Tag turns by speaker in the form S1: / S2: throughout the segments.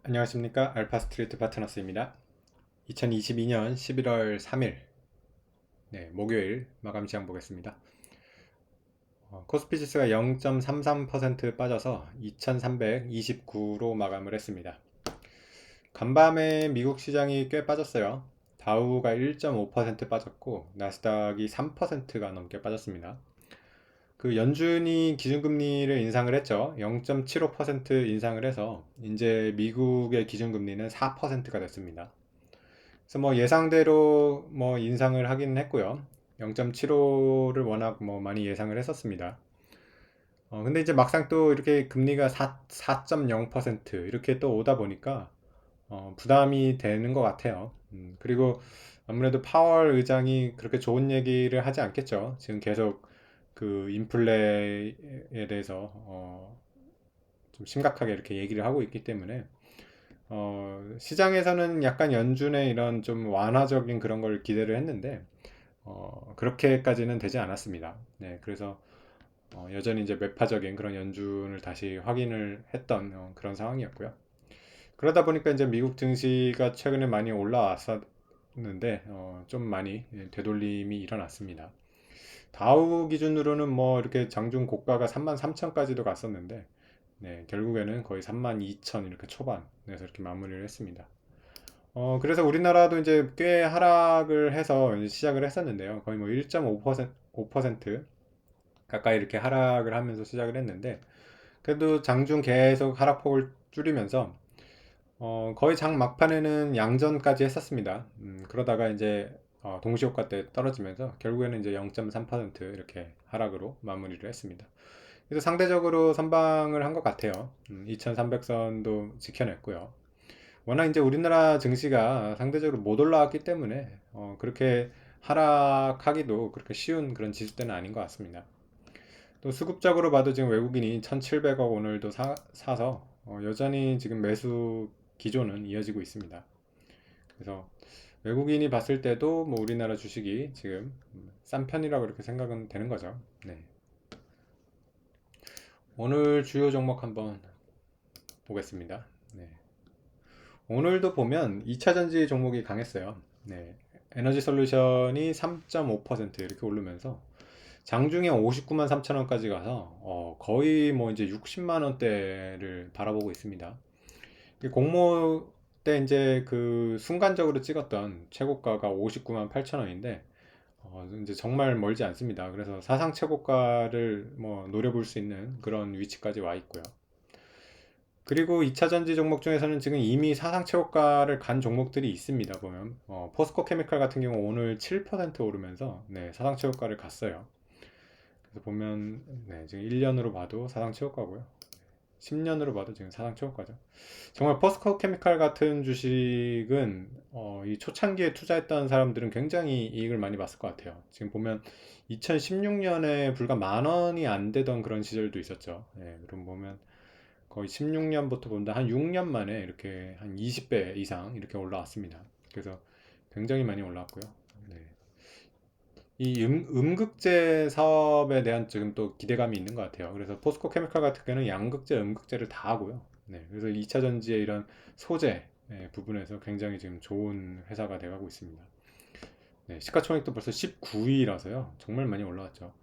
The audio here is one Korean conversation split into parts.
S1: 안녕하십니까. 알파스트리트 파트너스입니다. 2022년 11월 3일 목요일 마감 시장 보겠습니다. 코스피 지수가 0.33% 빠져서 2329로 마감을 했습니다. 간밤에 미국 시장이 꽤 빠졌어요. 다우가 1.5% 빠졌고 나스닥이 3%가 넘게 빠졌습니다. 그 연준이 기준금리를 인상을 했죠. 0.75% 인상을 해서 이제 미국의 기준금리는 4%가 됐습니다. 그래서 뭐 예상대로 뭐 인상을 하긴 했고요. 0.75를 워낙 뭐 많이 예상을 했었습니다. 근데 이제 막상 또 이렇게 금리가 4.0% 이렇게 또 오다 보니까 부담이 되는 것 같아요. 그리고 아무래도 파월 의장이 그렇게 좋은 얘기를 하지 않겠죠. 지금 계속 그 인플레에 대해서 좀 심각하게 이렇게 얘기를 하고 있기 때문에 시장에서는 약간 연준의 이런 좀 완화적인 그런 걸 기대를 했는데, 그렇게까지는 되지 않았습니다. 네, 그래서 여전히 이제 매파적인 그런 연준을 다시 확인을 했던 그런 상황이었고요. 그러다 보니까 이제 미국 증시가 최근에 많이 올라왔었는데, 좀 많이 되돌림이 일어났습니다. 다우 기준으로는 뭐 이렇게 장중 고가가 33,000까지도 갔었는데, 네, 결국에는 거의 32,000 이렇게 초반에서 이렇게 마무리를 했습니다. 그래서 우리나라도 이제 꽤 하락을 해서 이제 시작을 했었는데요. 거의 뭐 1.5% 가까이 이렇게 하락을 하면서 시작을 했는데, 그래도 장중 계속 하락폭을 줄이면서, 거의 장 막판에는 양전까지 했었습니다. 그러다가 이제, 동시효과 때 떨어지면서 결국에는 이제 0.3% 이렇게 하락으로 마무리를 했습니다. 그래서 상대적으로 선방을 한 것 같아요. 2300선도 지켜냈고요. 워낙 이제 우리나라 증시가 상대적으로 못 올라왔기 때문에 그렇게 하락하기도 그렇게 쉬운 그런 지수대는 아닌 것 같습니다. 또 수급적으로 봐도 지금 외국인이 1700억 오늘도 사서 여전히 지금 매수 기조는 이어지고 있습니다. 그래서 외국인이 봤을 때도 뭐 우리나라 주식이 지금 싼 편이라고 이렇게 생각은 되는 거죠. 네. 오늘 주요 종목 한번 보겠습니다. 네. 오늘도 보면 2차전지 종목이 강했어요. 네. 에너지 솔루션이 3.5% 이렇게 오르면서 장중에 59만 3천 원까지 가서 거의 뭐 이제 60만 원대를 바라보고 있습니다. 공모 때 이제 그 순간적으로 찍었던 최고가가 59만 8천 원인데 이제 정말 멀지 않습니다. 그래서 사상 최고가를 뭐 노려볼 수 있는 그런 위치까지 와 있고요. 그리고 2차 전지 종목 중에서는 지금 이미 사상 최고가를 간 종목들이 있습니다. 보면 포스코 케미칼 같은 경우 오늘 7% 오르면서 네, 사상 최고가를 갔어요. 그래서 보면 네, 지금 1년으로 봐도 사상 최고가고요. 10년으로 봐도 지금 사상 최고가죠. 정말 포스코 케미칼 같은 주식은 이 초창기에 투자했던 사람들은 굉장히 이익을 많이 봤을 것 같아요. 지금 보면 2016년에 불과 만 원이 안 되던 그런 시절도 있었죠. 네, 그럼 보면 거의 16년부터 본다 한 6년 만에 이렇게 한 20배 이상 이렇게 올라왔습니다. 그래서 굉장히 많이 올라왔고요. 네. 이 음극재 사업에 대한 지금 또 기대감이 있는 것 같아요. 그래서 포스코 케미칼 같은 경우는 양극재, 음극재를 다 하고요. 네. 그래서 2차 전지의 이런 소재 부분에서 굉장히 지금 좋은 회사가 돼가고 있습니다. 네. 시가총액도 벌써 19위라서요. 정말 많이 올라왔죠.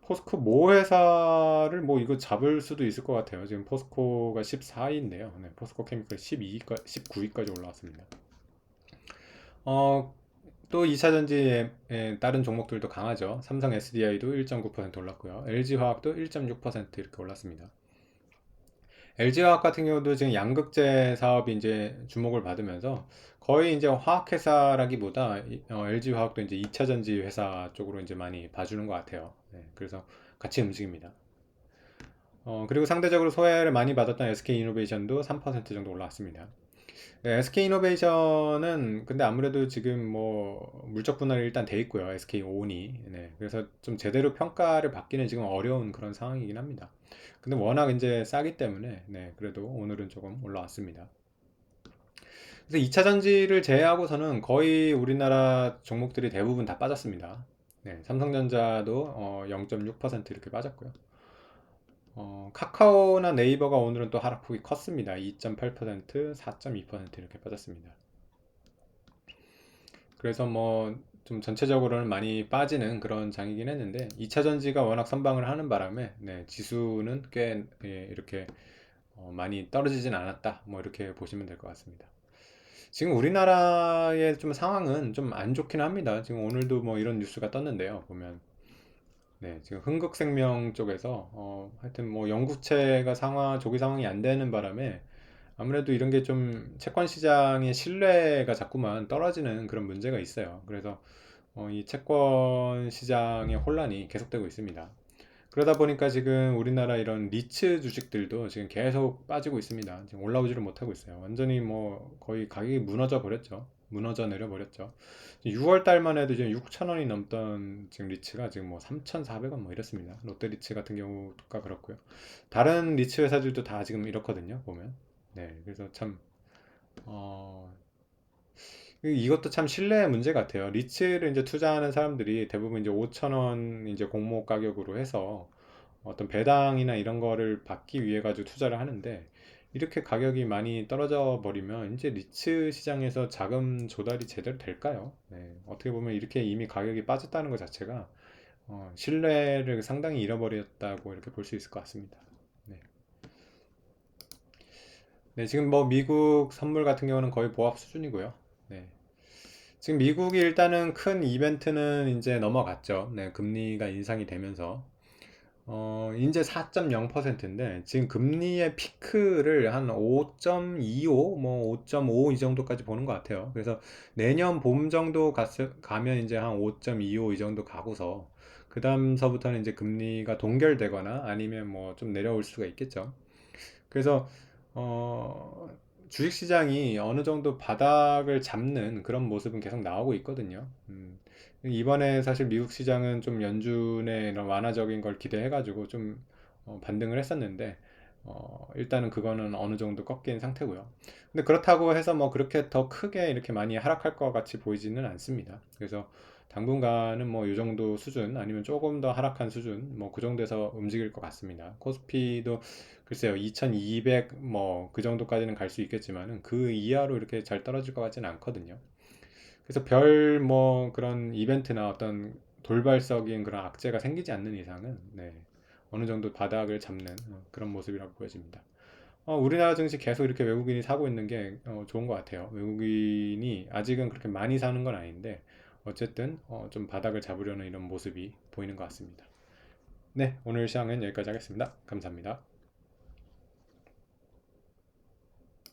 S1: 포스코 모 회사를 뭐 이거 잡을 수도 있을 것 같아요. 지금 포스코가 14위인데요. 네, 포스코 케미컬 12위까 19위까지 올라왔습니다. 어, 또 2차전지의 다른 종목들도 강하죠. 삼성 SDI도 1.9% 올랐고요. LG화학도 1.6% 이렇게 올랐습니다. LG화학 같은 경우도 지금 양극재 사업이 이제 주목을 받으면서 거의 이제 화학회사라기보다 LG화학도 이제 2차전지 회사 쪽으로 이제 많이 봐주는 것 같아요. 네, 그래서 같이 움직입니다. 그리고 상대적으로 소외를 많이 받았던 SK이노베이션도 3% 정도 올라왔습니다. 네, SK이노베이션은 근데 아무래도 지금 뭐 물적 분할이 일단 돼 있고요. SK온이. 네, 그래서 좀 제대로 평가를 받기는 지금 어려운 그런 상황이긴 합니다. 근데 워낙 이제 싸기 때문에 네, 그래도 오늘은 조금 올라왔습니다. 그래서 2차 전지를 제외하고서는 거의 우리나라 종목들이 대부분 다 빠졌습니다. 네, 삼성전자도 0.6% 이렇게 빠졌고요. 카카오나 네이버가 오늘은 또 하락폭이 컸습니다. 2.8%, 4.2% 이렇게 빠졌습니다. 그래서 뭐 좀 전체적으로는 많이 빠지는 그런 장이긴 했는데 2차 전지가 워낙 선방을 하는 바람에 네, 지수는 꽤 이렇게 많이 떨어지진 않았다. 뭐 이렇게 보시면 될 것 같습니다. 지금 우리나라의 좀 상황은 좀 안 좋긴 합니다. 지금 오늘도 뭐 이런 뉴스가 떴는데요. 보면 네, 지금 흥국생명 쪽에서 하여튼 뭐 영국채가 조기 상황이 안 되는 바람에 아무래도 이런 게 좀 채권 시장의 신뢰가 자꾸만 떨어지는 그런 문제가 있어요. 그래서 이 채권 시장의 혼란이 계속되고 있습니다. 그러다 보니까 지금 우리나라 이런 리츠 주식들도 지금 계속 빠지고 있습니다. 지금 올라오지를 못하고 있어요. 완전히 뭐 거의 가격이 무너져 버렸죠. 무너져 내려 버렸죠. 6월 달만 해도 지금 6천 원이 넘던 지금 리츠가 지금 뭐 3,400원 뭐 이렇습니다. 롯데 리츠 같은 경우가 그렇고요. 다른 리츠 회사들도 다 지금 이렇거든요. 보면. 네, 그래서 참 어, 이것도 참 신뢰의 문제 같아요. 리츠를 이제 투자하는 사람들이 대부분 이제 5천 원 이제 공모 가격으로 해서 어떤 배당이나 이런 거를 받기 위해 가지고 투자를 하는데 이렇게 가격이 많이 떨어져 버리면 이제 리츠 시장에서 자금 조달이 제대로 될까요? 네, 어떻게 보면 이렇게 이미 가격이 빠졌다는 것 자체가 신뢰를 상당히 잃어버렸다고 이렇게 볼 수 있을 것 같습니다. 네. 네, 지금 뭐 미국 선물 같은 경우는 거의 보합 수준이고요. 네. 지금 미국이 일단은 큰 이벤트는 이제 넘어갔죠. 네, 금리가 인상이 되면서. 이제 4.0%인데, 지금 금리의 피크를 한 5.25, 뭐 5.5 이 정도까지 보는 것 같아요. 그래서 내년 봄 정도 가면 이제 한 5.25 이 정도 가고서, 그 다음서부터는 이제 금리가 동결되거나 아니면 뭐 좀 내려올 수가 있겠죠. 그래서 어, 주식시장이 어느 정도 바닥을 잡는 그런 모습은 계속 나오고 있거든요. 이번에 사실 미국 시장은 좀 연준의 이런 완화적인 걸 기대해가지고 좀 반등을 했었는데 일단은 그거는 어느 정도 꺾인 상태고요. 근데 그렇다고 해서 뭐 그렇게 더 크게 이렇게 많이 하락할 것 같이 보이지는 않습니다. 그래서 당분간은 뭐 이 정도 수준 아니면 조금 더 하락한 수준 뭐 그 정도에서 움직일 것 같습니다. 코스피도 글쎄요 2200 뭐 그 정도까지는 갈 수 있겠지만은 그 이하로 이렇게 잘 떨어질 것 같지는 않거든요. 그래서 별 뭐 그런 이벤트나 어떤 돌발적인 그런 악재가 생기지 않는 이상은 네, 어느 정도 바닥을 잡는 그런 모습이라고 보여집니다. 우리나라 증시 계속 이렇게 외국인이 사고 있는 게 좋은 것 같아요. 외국인이 아직은 그렇게 많이 사는 건 아닌데 어쨌든 좀 바닥을 잡으려는 이런 모습이 보이는 것 같습니다. 네, 오늘 시황은 여기까지 하겠습니다. 감사합니다.